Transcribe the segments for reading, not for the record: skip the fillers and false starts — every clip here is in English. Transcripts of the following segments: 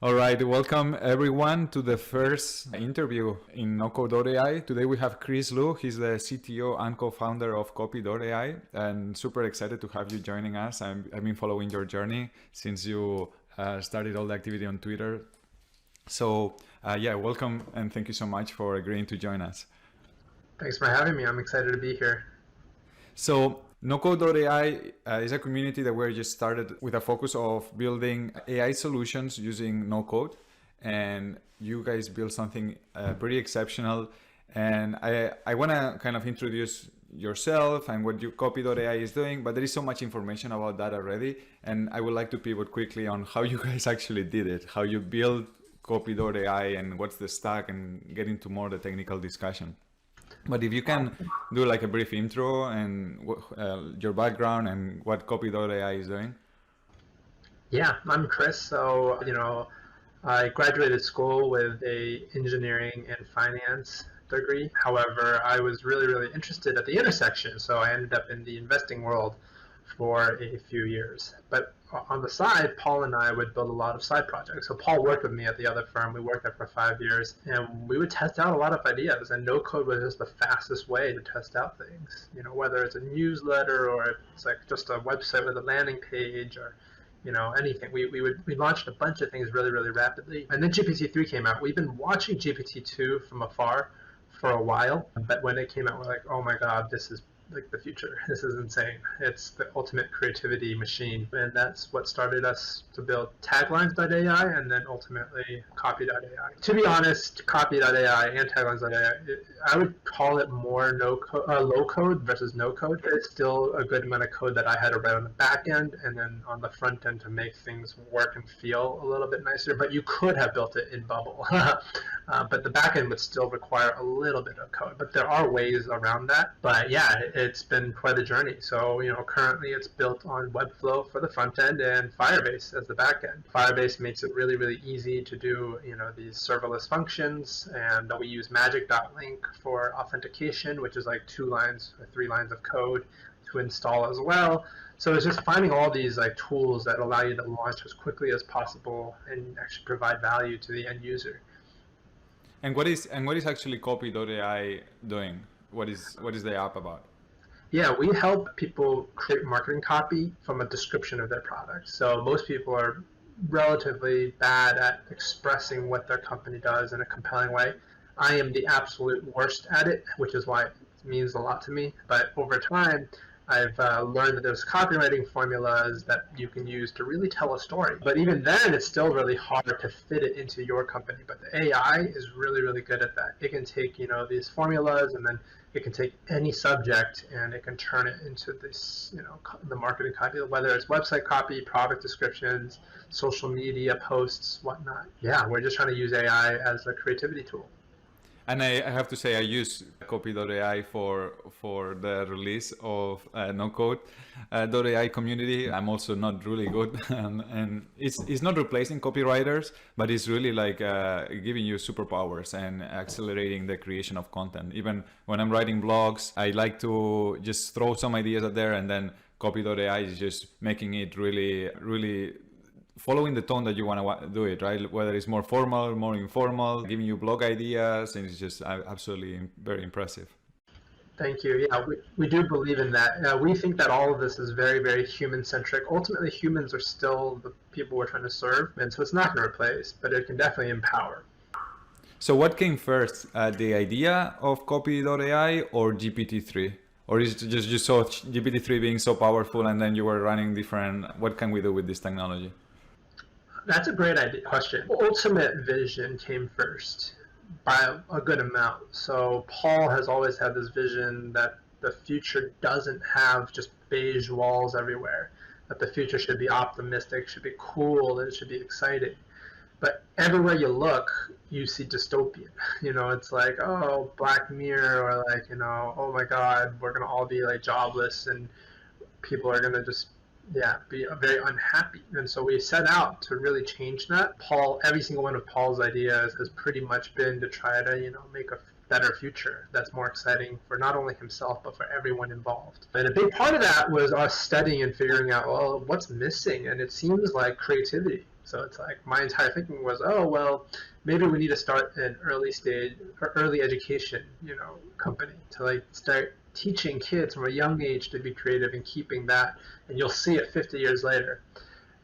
All right, welcome everyone to the first interview in NoCode.ai. Today we have Chris Liu. He's the CTO and co-founder of Copy.ai, and super excited to have you joining us. I've been following your journey since you started all the activity on Twitter. So yeah, welcome and thank you so much for agreeing to join us. Thanks for having me. I'm excited to be here. So NoCode.ai is a community that we're just started with a focus of building AI solutions using no code. And you guys built something pretty exceptional. And I want to kind of introduce yourself and what your Copy.ai is doing, but there is so much information about that already. And I would like to pivot quickly on how you guys actually did it, how you built Copy.ai and what's the stack, and get into more the technical discussion. But if you can do like a brief intro and your background and what Copy.ai is doing. Yeah, I'm Chris. So, I graduated school with a engineering and finance degree. However, I was really interested at the intersection. So I ended up in the investing world for a few years. But on the side, Paul and I would build a lot of side projects. So Paul worked with me at the other firm. We worked there for 5 years, and we would test out a lot of ideas. And no code was just the fastest way to test out things. Whether it's a newsletter or it's like just a website with a landing page or anything. We launched a bunch of things really rapidly. And then GPT-3 came out. We've been watching GPT-2 from afar for a while, but when it came out, we're like, oh my God, this is like the future. This is insane. It's the ultimate creativity machine. And that's what started us to build taglines.ai and then ultimately Copy.ai. To be honest, Copy.ai and taglines.ai, I would call it more low code versus no code. It's still a good amount of code that I had to write on the back end and then on the front end to make things work and feel a little bit nicer. But you could have built it in Bubble. But the back end would still require a little bit of code. But there are ways around that. But yeah, it's been quite a journey. So, currently it's built on Webflow for the front end and Firebase as the back end. Firebase makes it really easy to do, these serverless functions. And we use magic.link for authentication, which is like 2 lines or 3 lines of code to install as well. So it's just finding all these like tools that allow you to launch as quickly as possible and actually provide value to the end user. And what is actually Copy.ai doing? What is the app about? Yeah, we help people create marketing copy from a description of their product. So most people are relatively bad at expressing what their company does in a compelling way. I am the absolute worst at it, which is why it means a lot to me. But over time, I've learned that there's copywriting formulas that you can use to really tell a story. But even then, it's still really hard to fit it into your company. But the AI is really good at that. It can take, these formulas, and then it can take any subject and it can turn it into this, the marketing copy, whether it's website copy, product descriptions, social media posts, whatnot. Yeah, we're just trying to use AI as a creativity tool. And I have to say, I use Copy.ai for the release of NoCode.ai community. I'm also not really good, and it's not replacing copywriters, but it's really like giving you superpowers and accelerating the creation of content. Even when I'm writing blogs, I like to just throw some ideas out there, and then Copy.ai is just making it really following the tone that you want to do it, right? Whether it's more formal, more informal, giving you blog ideas, and it's just absolutely very impressive. Thank you. Yeah, we do believe in that. We think that all of this is very human-centric. Ultimately, humans are still the people we're trying to serve, and so it's not going to replace, but it can definitely empower. So what came first, the idea of Copy.ai or GPT-3? Or is it just you saw GPT-3 being so powerful and then you were running different, what can we do with this technology? That's a great question. Ultimate vision came first by a good amount. So Paul has always had this vision that the future doesn't have just beige walls everywhere, that the future should be optimistic, should be cool, that it should be exciting. But everywhere you look, you see dystopian. It's like, oh, Black Mirror, or like, oh my God, we're going to all be like jobless and people are going to just be very unhappy. And so we set out to really change that. Paul, every single one of Paul's ideas has pretty much been to try to, make a better future that's more exciting for not only himself, but for everyone involved. And a big part of that was us studying and figuring out, well, what's missing? And it seems like creativity. So it's like my entire thinking was, oh, well, maybe we need to start an early stage or early education, company to like start teaching kids from a young age to be creative and keeping that, and you'll see it 50 years later.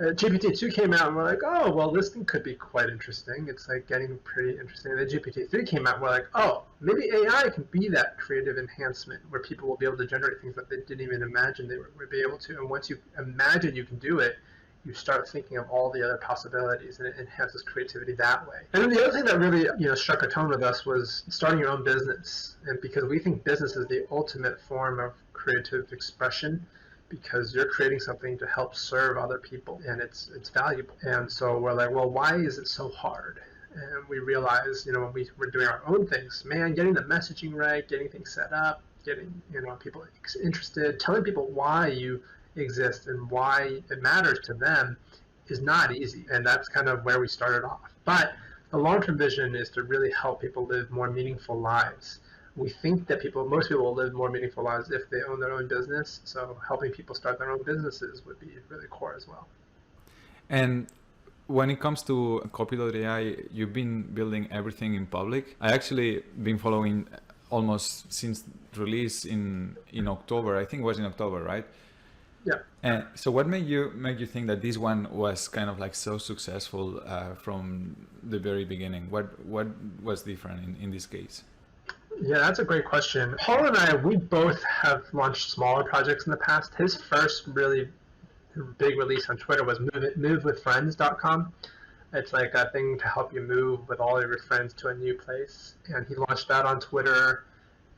GPT-2 came out and we're like, oh, well, this thing could be quite interesting. It's like getting pretty interesting. And then GPT-3 came out and we're like, oh, maybe AI can be that creative enhancement where people will be able to generate things that they didn't even imagine they would be able to. And once you imagine you can do it, you start thinking of all the other possibilities, and it enhances creativity that way. And then the other thing that really, struck a tone with us was starting your own business. And because we think business is the ultimate form of creative expression, because you're creating something to help serve other people, and it's valuable. And so we're like, well, why is it so hard? And we realized, when we were doing our own things, man, getting the messaging right, getting things set up, getting people interested, telling people why you exist and why it matters to them is not easy. And that's kind of where we started off. But the long-term vision is to really help people live more meaningful lives. We think that most people will live more meaningful lives if they own their own business. So helping people start their own businesses would be really core as well. And when it comes to Copy.ai, you've been building everything in public. I actually been following almost since release in October. I think it was in October, right? Yeah. And so what made you think that this one was kind of like so successful from the very beginning? What was different in this case? Yeah, that's a great question. Paul and I, we both have launched smaller projects in the past. His first really big release on Twitter was movewithfriends.com. It's like a thing to help you move with all of your friends to a new place. And he launched that on Twitter,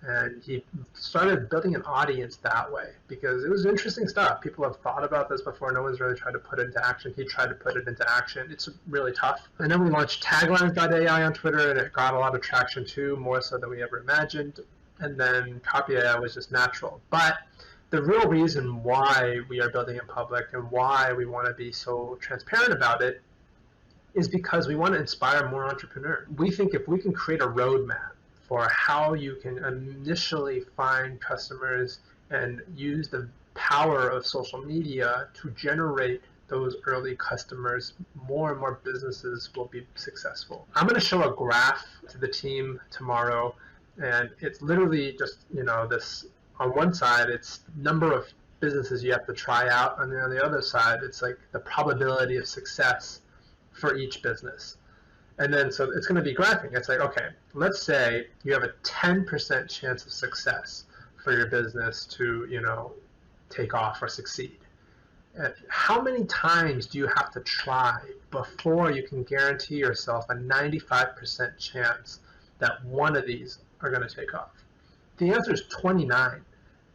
and he started building an audience that way because it was interesting stuff. People have thought about this before. No one's really tried to put it into action. He tried to put it into action. It's really tough. And then we launched taglines.ai on Twitter, and it got a lot of traction too, more so than we ever imagined. And then Copy.ai was just natural. But the real reason why we are building in public and why we want to be so transparent about it is because we want to inspire more entrepreneurs. We think if we can create a roadmap for how you can initially find customers and use the power of social media to generate those early customers, more and more businesses will be successful. I'm going to show a graph to the team tomorrow, and it's literally just, this on one side, it's number of businesses you have to try out, and then on the other side, it's like the probability of success for each business. And then, so it's going to be graphing. It's like, okay, let's say you have a 10% chance of success for your business to, take off or succeed. And how many times do you have to try before you can guarantee yourself a 95% chance that one of these are going to take off? The answer is 29.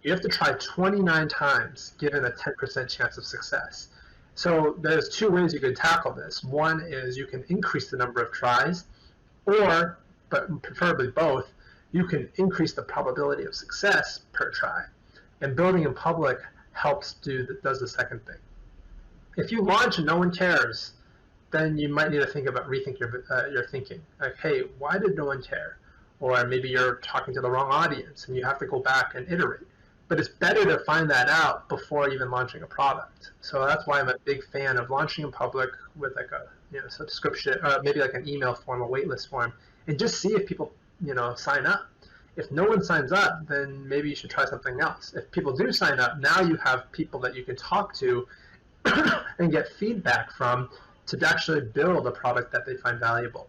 You have to try 29 times given a 10% chance of success. So there's two ways you can tackle this. One is you can increase the number of tries, or, but preferably both, you can increase the probability of success per try. And building in public does the second thing. If you launch and no one cares, then you might need to rethink your thinking. Like, hey, why did no one care? Or maybe you're talking to the wrong audience and you have to go back and iterate. But it's better to find that out before even launching a product. So that's why I'm a big fan of launching in public with like a subscription, maybe like an email form, a waitlist form, and just see if people sign up. If no one signs up, then maybe you should try something else. If people do sign up, now you have people that you can talk to and get feedback from to actually build a product that they find valuable.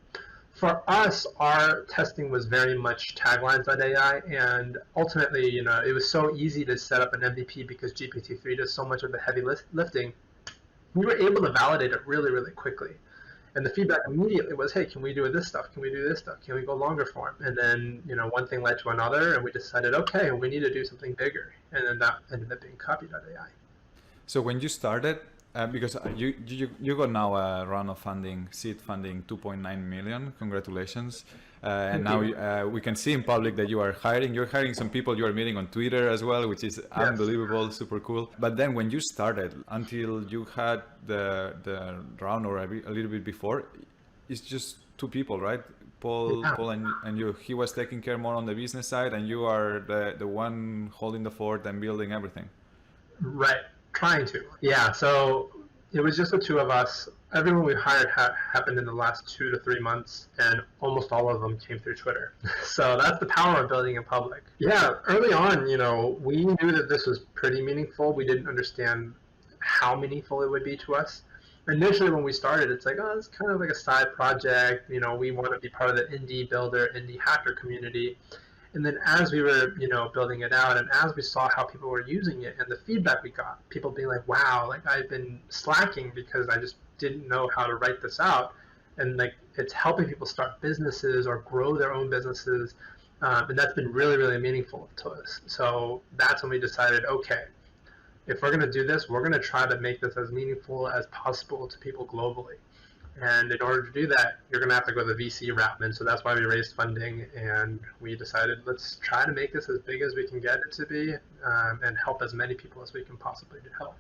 For us, our testing was very much taglines.ai, and ultimately, it was so easy to set up an MVP because GPT-3 does so much of the heavy lifting. We were able to validate it really, really quickly. And the feedback immediately was, hey, can we do this stuff? Can we do this stuff? Can we go longer form? And then, one thing led to another, and we decided, okay, we need to do something bigger. And then that ended up being Copy.ai. So when you started, because you got now a round of funding, seed funding, 2.9 million. Congratulations! And now we can see in public that you are hiring. You're hiring some people you are meeting on Twitter as well, which is unbelievable, super cool. But then when you started, until you had the round or a little bit before, it's just two people, right? Paul and you. He was taking care more on the business side, and you are the one holding the fort and building everything. Right. Trying to. Yeah, so it was just the two of us. everyone we hired happened in the last 2 to 3 months, and almost all of them came through Twitter. So that's the power of building in public. Yeah, early on, we knew that this was pretty meaningful. We didn't understand how meaningful it would be to us. Initially, when we started, it's like, oh, it's kind of like a side project. We want to be part of the indie builder, indie hacker community. And then as we were, building it out, and as we saw how people were using it and the feedback we got, people being like, wow, like I've been slacking because I just didn't know how to write this out. And like it's helping people start businesses or grow their own businesses. And that's been really, really meaningful to us. So that's when we decided, okay, if we're going to do this, we're going to try to make this as meaningful as possible to people globally. And in order to do that, you're going to have to go the VC route. And so that's why we raised funding, and we decided, let's try to make this as big as we can get it to be, and help as many people as we can possibly help.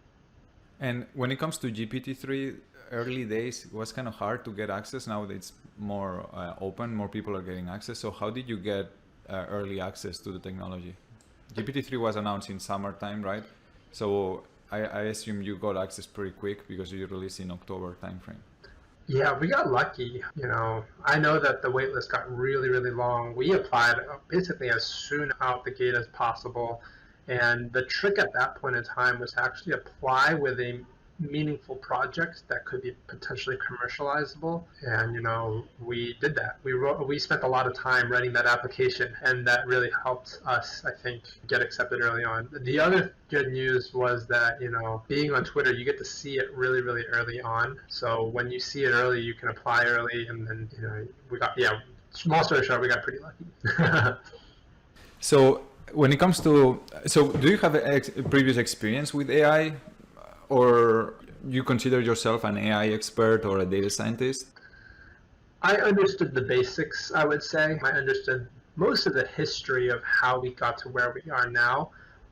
And when it comes to GPT-3, early days, it was kind of hard to get access. Now it's more open, more people are getting access. So how did you get early access to the technology? GPT-3 was announced in summertime, right? So I assume you got access pretty quick because you released in October timeframe. Yeah, we got lucky. I know that the wait list got really, really long. We applied basically as soon out the gate as possible. And the trick at that point in time was to actually apply with a meaningful project that could be potentially commercializable. And, we did that. We spent a lot of time writing that application, and that really helped us, I think, get accepted early on. The other good news was that, being on Twitter, you get to see it really, really early on. So when you see it early, you can apply early, and then, small story short, we got pretty lucky. So when it comes to, do you have a previous experience with AI? Or you consider yourself an AI expert or a data scientist? I understood the basics, I would say. I understood most of the history of how we got to where we are now,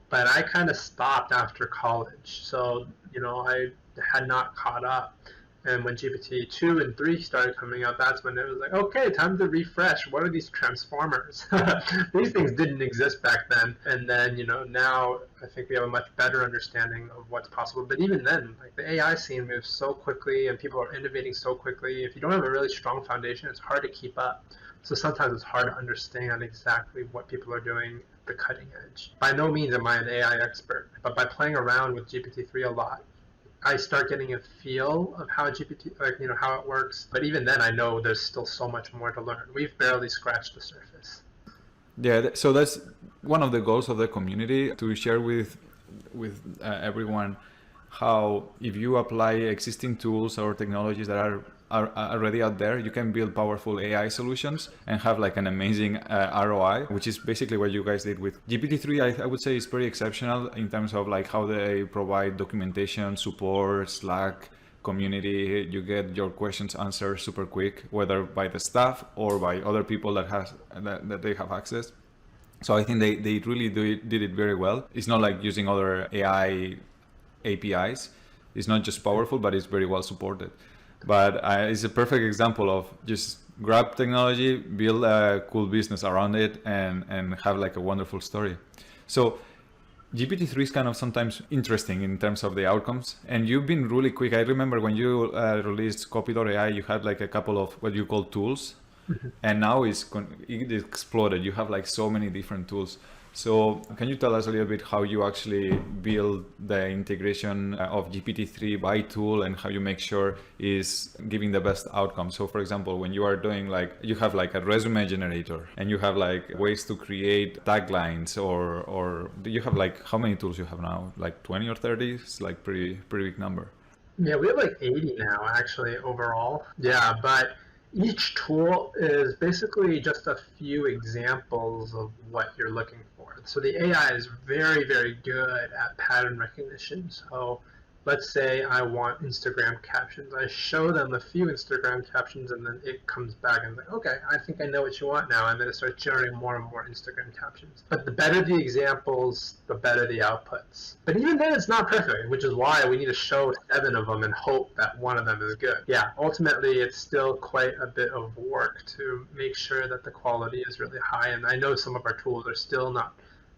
but I kind of stopped after college. So, I had not caught up. And when GPT 2 and 3 started coming out, that's when it was like, okay, time to refresh. What are these transformers? These things didn't exist back then. And then, now I think we have a much better understanding of what's possible. But even then, like the AI scene moves so quickly and people are innovating so quickly. If you don't have a really strong foundation, it's hard to keep up. So sometimes it's hard to understand exactly what people are doing at the cutting edge. By no means am I an AI expert, but by playing around with GPT-3 a lot, I start getting a feel of how GPT, how it works. But even then, I know there's still so much more to learn. We've barely scratched the surface. Yeah, so that's one of the goals of the community, to share with everyone how if you apply existing tools or technologies that are already out there, you can build powerful AI solutions and have like an amazing ROI, which is basically what you guys did with GPT-3. I would say is pretty exceptional in terms of like how they provide documentation, support, Slack, community. You get your questions answered super quick, whether by the staff or by other people that they have access. So I think they really did it very well. It's not like using other AI APIs. It's not just powerful, but it's very well supported. But it's a perfect example of just grab technology, build a cool business around it, and have like a wonderful story. So GPT-3 is kind of sometimes interesting in terms of the outcomes, and you've been really quick. I remember when you released Copy.ai, you had like a couple of what you call tools, and now it exploded. You have like so many different tools. So can you tell us a little bit how you actually build the integration of GPT-3 by tool and how you make sure is giving the best outcome? So for example, when you are doing like, you have like a resume generator and you have like ways to create taglines, or do you have like, how many tools you have now? Like 20 or 30? It's like pretty big number. Yeah, we have like 80 now actually overall. Yeah, but each tool is basically just a few examples of what you're looking for. So the AI is very, very good at pattern recognition. So let's say I want Instagram captions. I show them a few Instagram captions, and then it comes back and like, okay, I think I know what you want now. And then it starts generating more and more Instagram captions. But the better the examples, the better the outputs. But even then, it's not perfect, which is why we need to show 7 of them and hope that one of them is good. Yeah, ultimately, it's still quite a bit of work to make sure that the quality is really high. And I know some of our tools are still not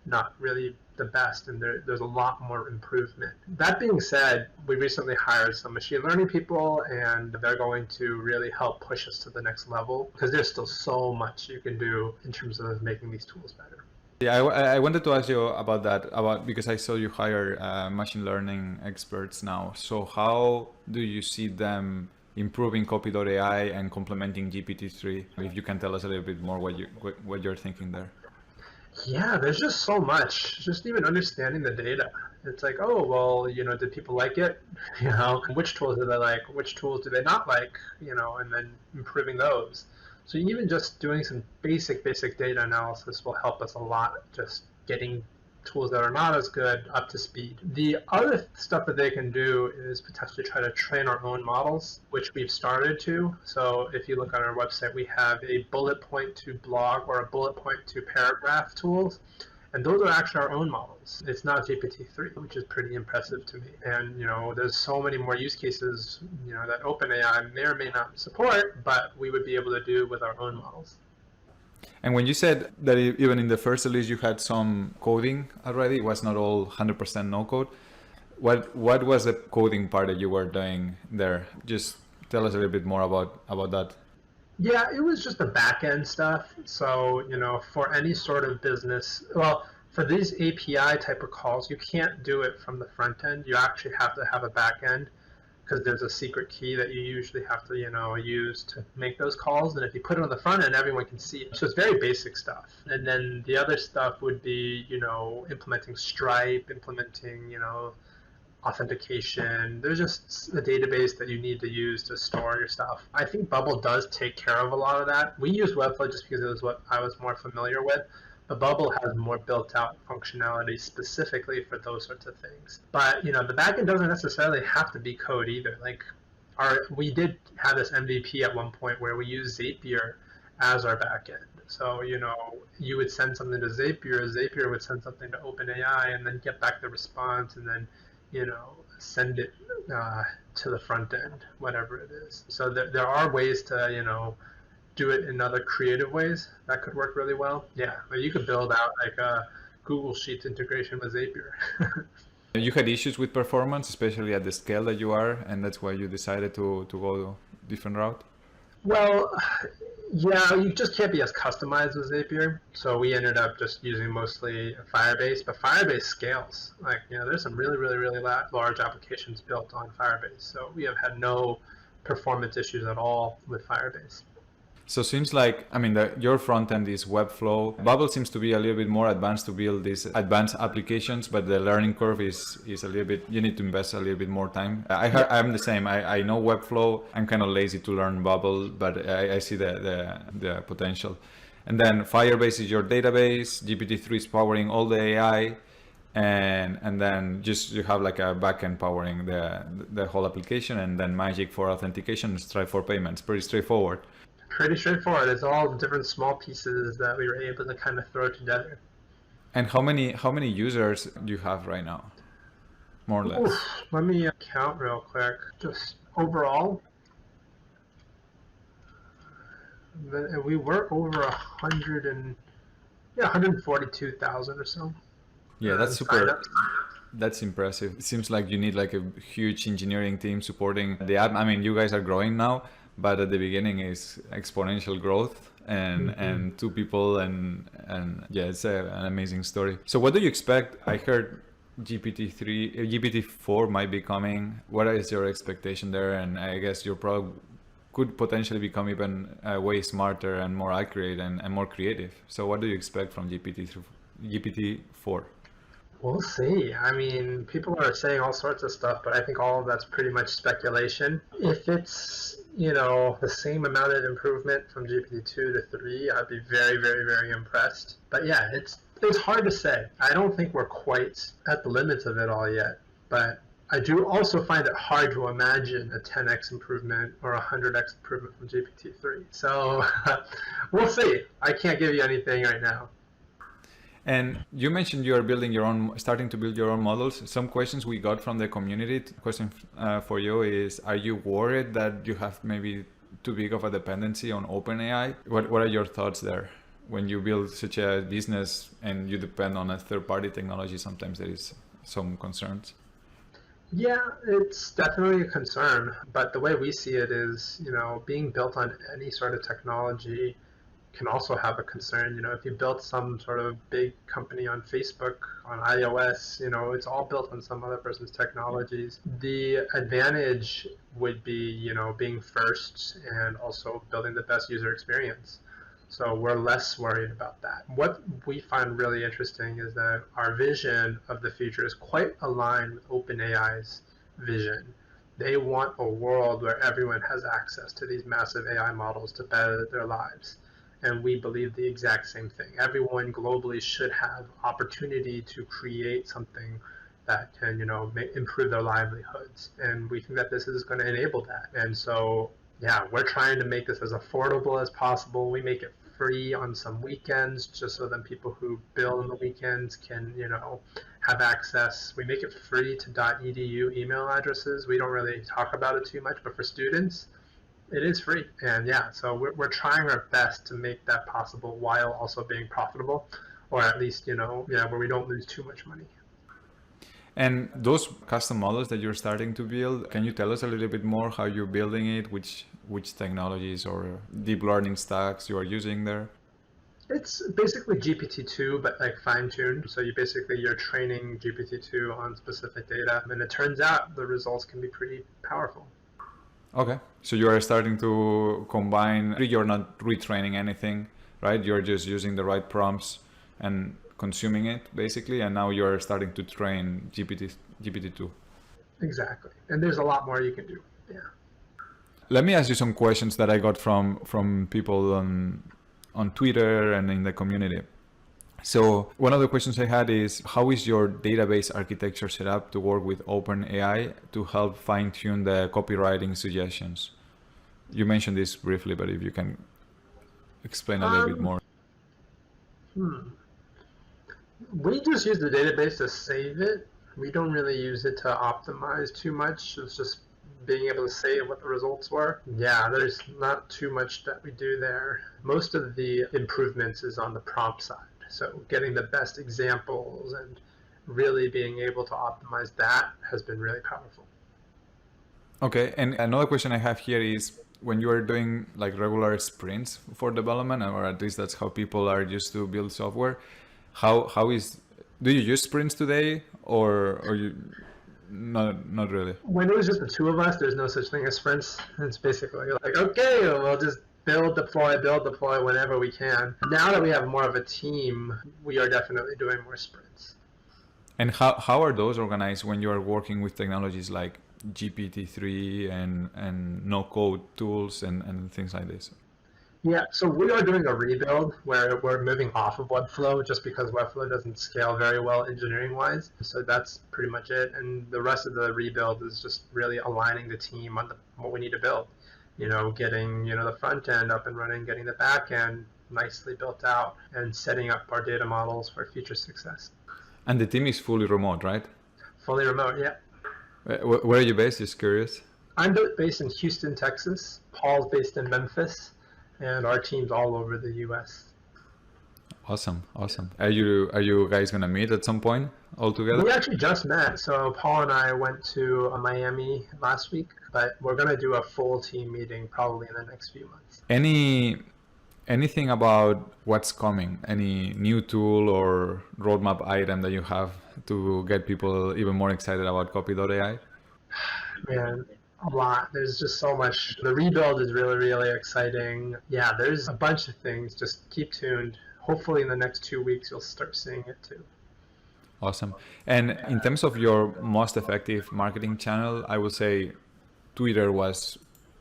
not really the best, and there's a lot more improvement. That being said, we recently hired some machine learning people, and they're going to really help push us to the next level because there's still so much you can do in terms of making these tools better. Yeah, I wanted to ask you about that, about because I saw you hire machine learning experts now. So how do you see them improving Copy.ai and complementing GPT-3? If you can tell us a little bit more what you're thinking there. Yeah, there's just so much. Just even understanding the data. It's like, oh, well, did people like it? Which tools do they like? Which tools do they not like? And then improving those. So even just doing some basic data analysis will help us a lot. Just getting tools that are not as good up to speed. The other stuff that they can do is potentially try to train our own models, which we've started to. So if you look on our website, we have a bullet point to blog or a bullet point to paragraph tools. And those are actually our own models. It's not GPT-3, which is pretty impressive to me. And, there's so many more use cases, that OpenAI may or may not support, but we would be able to do with our own models. And when you said that even in the first release you had some coding already, it was not all 100% no code. What was the coding part that you were doing there? Just tell us a little bit more about that. Yeah, it was just the back end stuff. So, for any sort of business, well, for these API type of calls, you can't do it from the front end. You actually have to have a back end because there's a secret key that you usually have to, use to make those calls. And if you put it on the front end, everyone can see it. So it's very basic stuff. And then the other stuff would be, implementing Stripe, implementing, authentication. There's just a database that you need to use to store your stuff. I think Bubble does take care of a lot of that. We use Webflow just because it was what I was more familiar with, but Bubble has more built out functionality specifically for those sorts of things. But the backend doesn't necessarily have to be code either. Like we did have this MVP at one point where we used Zapier as our backend. So, you would send something to Zapier would send something to OpenAI and then get back the response and then send it to the front end, whatever it is. So there are ways to, do it in other creative ways that could work really well. Yeah, but you could build out like a Google Sheets integration with Zapier. You had issues with performance, especially at the scale that you are, and that's why you decided to go a different route? Well, yeah, you just can't be as customized with Zapier. So we ended up just using mostly Firebase, but Firebase scales. Like, there's some really, really, really large applications built on Firebase. So we have had no performance issues at all with Firebase. So it seems like, your front end is Webflow. Bubble seems to be a little bit more advanced to build these advanced applications, but the learning curve is a little bit, you need to invest a little bit more time. I'm the same. I know Webflow. I'm kind of lazy to learn Bubble, but I see the potential. And then Firebase is your database. GPT-3 is powering all the AI. And then just you have like a backend powering the whole application, and then Magic for authentication, Stripe for payments. Pretty straightforward. Pretty straightforward. It's all different small pieces that we were able to kind of throw together. And how many users do you have right now, more or less? Oof, let me count real quick. Just overall, we were over 142,000 or so. Yeah, that's super. That's impressive. It seems like you need like a huge engineering team supporting the app. You guys are growing now, but at the beginning is exponential growth and two people and yeah, it's an amazing story. So what do you expect? I heard GPT-4 might be coming. What is your expectation there? And I guess your product could potentially become even way smarter and more accurate and more creative. So what do you expect from GPT-4? We'll see. People are saying all sorts of stuff, but I think all of that's pretty much speculation. If it's, the same amount of improvement from GPT-2 to 3, I'd be very, very, very impressed. But yeah, it's hard to say. I don't think we're quite at the limits of it all yet, but I do also find it hard to imagine a 10x improvement or a 100x improvement from GPT-3. So we'll see. I can't give you anything right now. And you mentioned you are starting to build your own models. Some questions we got from the community. Question for you is, are you worried that you have maybe too big of a dependency on OpenAI? What are your thoughts there? when you build such a business and you depend on a third-party technology, sometimes there is some concerns. Yeah, it's definitely a concern, but the way we see it is, being built on any sort of technology can also have a concern. If you built some sort of big company on Facebook, on iOS, it's all built on some other person's technologies. The advantage would be, being first and also building the best user experience. So we're less worried about that. What we find really interesting is that our vision of the future is quite aligned with OpenAI's vision. They want a world where everyone has access to these massive AI models to better their lives. And we believe the exact same thing. Everyone globally should have opportunity to create something that can, improve their livelihoods. And we think that this is going to enable that. And so, yeah, we're trying to make this as affordable as possible. We make it free on some weekends, just so that people who bill on the weekends can, have access. We make it free to .edu email addresses. We don't really talk about it too much, but for students, it is free. And yeah, so we're trying our best to make that possible while also being profitable, or at least, where we don't lose too much money. And those custom models that you're starting to build, can you tell us a little bit more how you're building it, which technologies or deep learning stacks you are using there? It's basically GPT-2, but like fine-tuned. So you're training GPT-2 on specific data, and it turns out the results can be pretty powerful. Okay, so you are starting to combine, you're not retraining anything, right? You're just using the right prompts and consuming it basically, and now you're starting to train GPT-2. Exactly, and there's a lot more you can do. Yeah. Let me ask you some questions that I got from people on Twitter and in the community. So one of the questions I had is, how is your database architecture set up to work with OpenAI to help fine-tune the copywriting suggestions? You mentioned this briefly, but if you can explain a little bit more. We just use the database to save it. We don't really use it to optimize too much. It's just being able to say what the results were. Yeah, there's not too much that we do there. Most of the improvements is on the prompt side. So getting the best examples and really being able to optimize that has been really powerful. Okay, and another question I have here is, when you are doing like regular sprints for development, or at least that's how people are used to build software, do you use sprints today, or you not really? When it was just the two of us, there's no such thing as sprints. It's basically like, okay, we'll just build, deploy whenever we can. Now that we have more of a team, we are definitely doing more sprints. And how are those organized when you are working with technologies like GPT-3 and no-code tools and things like this? Yeah, so we are doing a rebuild where we're moving off of Webflow just because Webflow doesn't scale very well engineering-wise. So that's pretty much it. And the rest of the rebuild is just really aligning the team on what we need to build. Getting, the front end up and running, getting the back end nicely built out, and setting up our data models for future success. And the team is fully remote, right? Fully remote, yeah. Where are you based? Just curious. I'm based in Houston, Texas. Paul's based in Memphis, and our team's all over the U.S. Awesome. Are you guys gonna meet at some point all together? We actually just met. So Paul and I went to Miami last week, but we're gonna do a full team meeting probably in the next few months. Anything about what's coming? Any new tool or roadmap item that you have to get people even more excited about Copy.ai? Man, a lot. There's just so much. The rebuild is really, really exciting. Yeah, there's a bunch of things. Just keep tuned. Hopefully in the next 2 weeks, you'll start seeing it too. Awesome. And in terms of your most effective marketing channel, I would say Twitter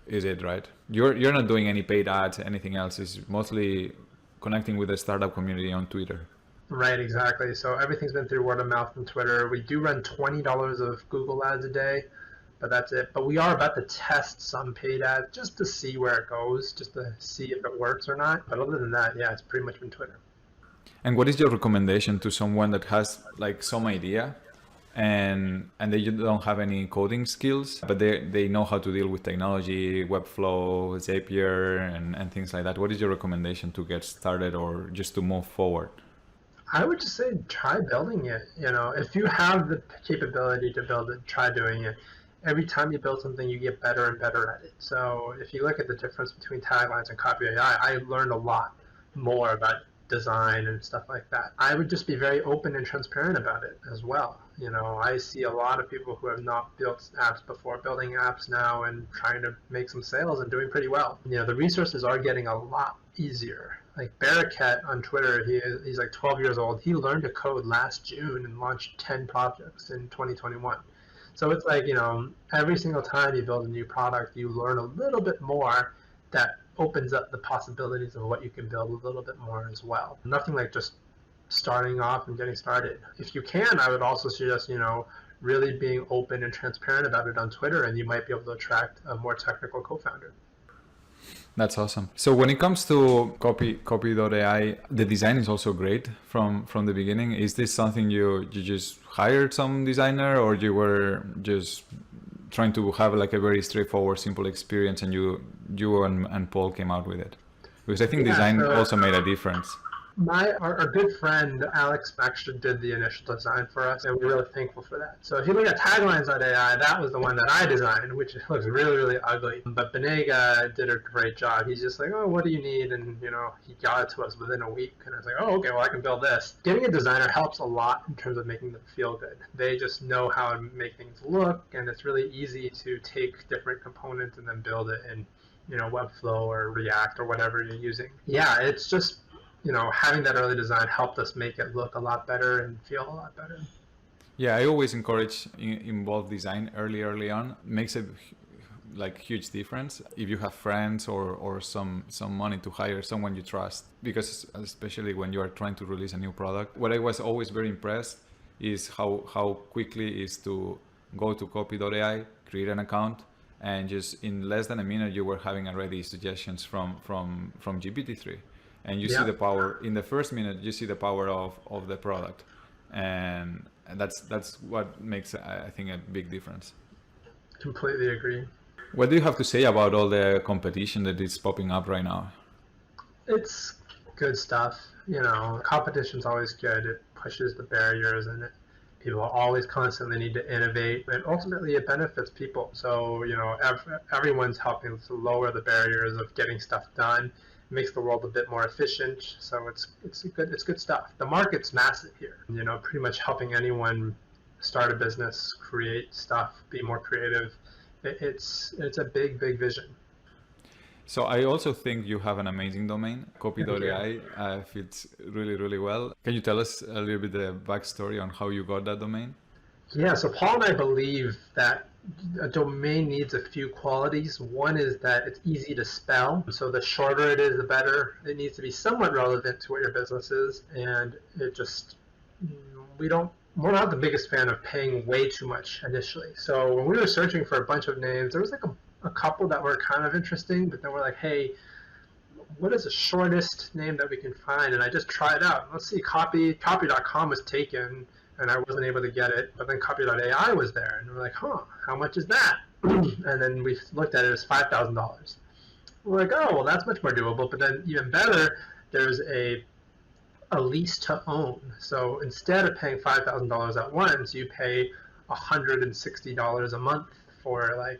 is it, right? You're not doing any paid ads, anything else. It's mostly connecting with the startup community on Twitter. Right, exactly. So everything's been through word of mouth and Twitter. We do run $20 of Google ads a day, but that's it. But we are about to test some paid ads just to see where it goes, just to see if it works or not. But other than that, yeah, it's pretty much been Twitter. And what is your recommendation to someone that has like some idea and they don't have any coding skills, but they know how to deal with technology, Webflow, Zapier, and things like that. What is your recommendation to get started or just to move forward? I would just say try building it. If you have the capability to build it, try doing it. Every time you build something, you get better and better at it. So if you look at the difference between taglines and Copy.ai, I learned a lot more about design and stuff like that. I would just be very open and transparent about it as well. I see a lot of people who have not built apps before building apps now and trying to make some sales and doing pretty well. The resources are getting a lot easier. Like Barakat on Twitter, he's like 12 years old. He learned to code last June and launched 10 projects in 2021. So it's like, every single time you build a new product, you learn a little bit more that opens up the possibilities of what you can build a little bit more as well. Nothing like just starting off and getting started. If you can, I would also suggest, really being open and transparent about it on Twitter, and you might be able to attract a more technical co-founder. That's awesome. So when it comes to Copy.ai, the design is also great from the beginning. Is this something you just hired some designer, or you were just trying to have like a very straightforward, simple experience, and you and Paul came out with it? Because I think design also made a difference. Our good friend Alex actually did the initial design for us, and we're really thankful for that. So if you look at taglines.ai, that was the one that I designed, which looks really, really ugly. But Benega did a great job. He's just like, oh, what do you need? And, he got it to us within a week. And I was like, oh, okay, well, I can build this. Getting a designer helps a lot in terms of making them feel good. They just know how to make things look, and it's really easy to take different components and then build it in, Webflow or React or whatever you're using. Yeah, it's just having that early design helped us make it look a lot better and feel a lot better. Yeah, I always encourage involve design early on. Makes a huge difference if you have friends or some money to hire someone you trust, because especially when you are trying to release a new product. What I was always very impressed is how quickly is to go to Copy.ai, create an account, and just in less than a minute you were having already suggestions from GPT-3. And you see the power in the first minute. You see the power of the product, and that's what makes, I think, a big difference. Completely agree. What do you have to say about all the competition that is popping up right now? It's good stuff. Competition's always good. It pushes the barriers, and people always constantly need to innovate, and ultimately it benefits people. So everyone's helping to lower the barriers of getting stuff done. Makes the world a bit more efficient, so it's good stuff. The market's massive here. Pretty much helping anyone start a business, create stuff, be more creative. It's a big vision. So I also think you have an amazing domain. Copy.ai fits really well. Can you tell us a little bit the backstory on how you got that domain? Yeah, so Paul and I believe that a domain needs a few qualities. One is that it's easy to spell. So the shorter it is, the better. It needs to be somewhat relevant to what your business is. And we're not the biggest fan of paying way too much initially. So when we were searching for a bunch of names, there was like a couple that were kind of interesting, but then we're like, hey, what is the shortest name that we can find? And I just tried out. Let's see, copy.com was taken, and I wasn't able to get it, but then Copy.ai was there, and we're like, how much is that? And then we looked at it as $5,000. We're like, oh, well, that's much more doable, but then even better, there's a lease to own. So instead of paying $5,000 at once, you pay $160 a month for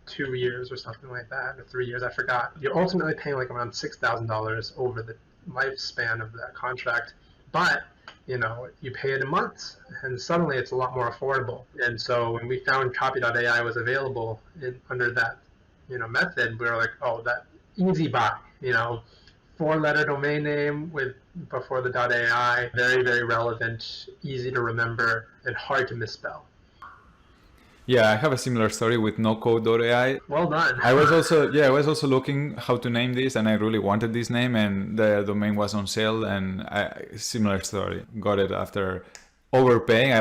2 years or something like that, or 3 years, I forgot. You're ultimately paying around $6,000 over the lifespan of that contract, but you pay it in months, and suddenly it's a lot more affordable. And so when we found Copy.ai was available under that, method, we were like, oh, that easy buy, 4-letter domain name before the .ai, very relevant, easy to remember, and hard to misspell. Yeah, I have a similar story with NoCode.ai. Well done. I was also looking how to name this, and I really wanted this name, and the domain was on sale, and similar story. Got it after overpaying.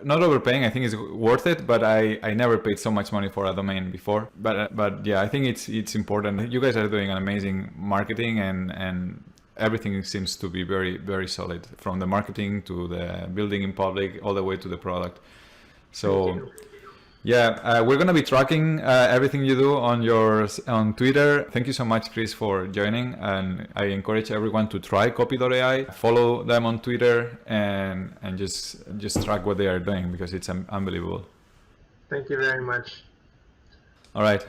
Not overpaying. I think it's worth it, but I never paid so much money for a domain before. But yeah, I think it's important. You guys are doing an amazing marketing, and everything seems to be very solid, from the marketing to the building in public all the way to the product. So Thank you. yeah, we're gonna be tracking everything you do on Twitter. Thank you so much, Chris, for joining, and I encourage everyone to try Copy.ai, follow them on Twitter, and just track what they are doing because it's unbelievable. Thank you very much. All right.